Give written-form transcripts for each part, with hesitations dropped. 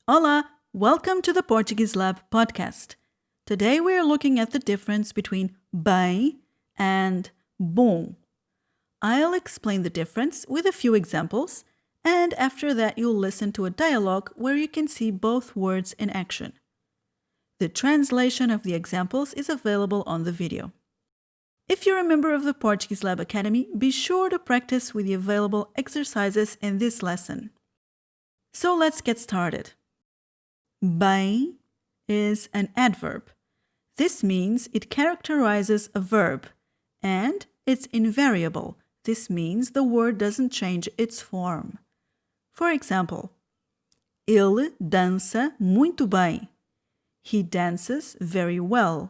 Olá! Welcome to the Portuguese Lab podcast. Today we are looking at the difference between bem and bom. I'll explain the difference with a few examples, and after that you'll listen to a dialogue where you can see both words in action. The translation of the examples is available on the video. If you're a member of the Portuguese Lab Academy, be sure to practice with the available exercises in this lesson. So let's get started. Bem is an adverb. This means it characterizes a verb, and it's invariable. This means the word doesn't change its form. For example, ele dança muito bem. He dances very well.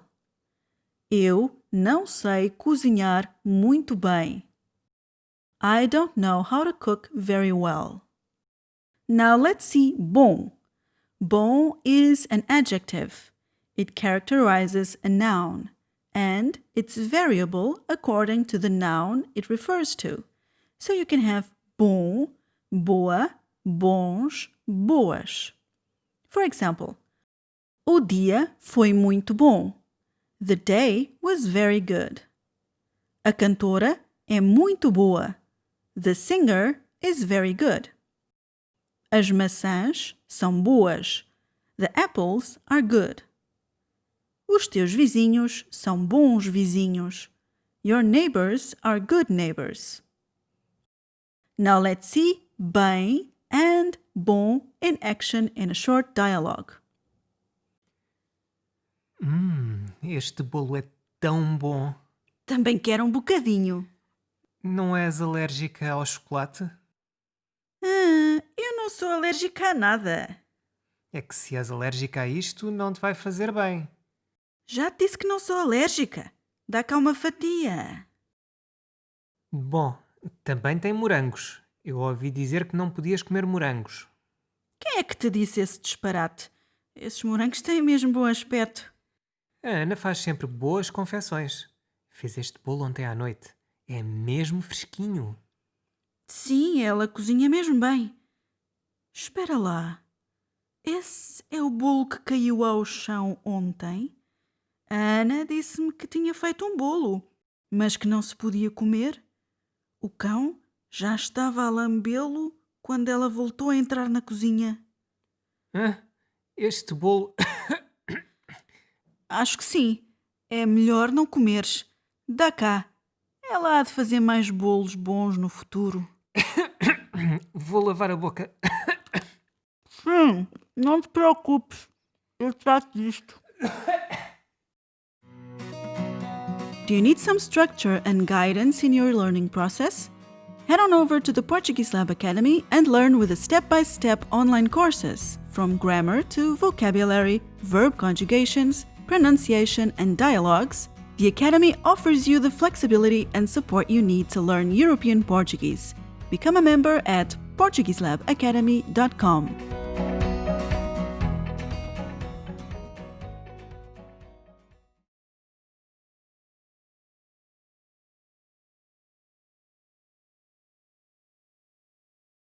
Eu não sei cozinhar muito bem. I don't know how to cook very well. Now let's see bom. Bom is an adjective. It characterizes a noun, and it's variable according to the noun it refers to. So you can have bom, boa, bons, boas. For example, o dia foi muito bom. The day was very good. A cantora é muito boa. The singer is very good. As maçãs são boas. The apples are good. Os teus vizinhos são bons vizinhos. Your neighbors are good neighbors. Now let's see bem and bom in action in a short dialogue. Este bolo é tão bom. Também quero um bocadinho. Não és alérgica ao chocolate? Eu não sou alérgica a nada. É que se és alérgica a isto, não te vai fazer bem. Já te disse que não sou alérgica. Dá cá uma fatia. Bom, também tem morangos. Eu ouvi dizer que não podias comer morangos. Quem é que te disse esse disparate? Esses morangos têm mesmo bom aspecto. A Ana faz sempre boas confecções. Fez este bolo ontem à noite. É mesmo fresquinho. Sim, ela cozinha mesmo bem. Espera lá. Esse é o bolo que caiu ao chão ontem? A Ana disse-me que tinha feito um bolo, mas que não se podia comer. O cão já estava a lambê-lo quando ela voltou a entrar na cozinha. Este bolo... Acho que sim. É melhor não comeres. Dá cá. Ela há de fazer mais bolos bons no futuro. Vou lavar a boca. Não te preocupes. Eu trato disto. Do you need some structure and guidance in your learning process? Head on over to the Portuguese Lab Academy and learn with the step-by-step online courses, from grammar to vocabulary, verb conjugations, pronunciation, and dialogues. The Academy offers you the flexibility and support you need to learn European Portuguese. Become a member at PortugueseLabAcademy.com.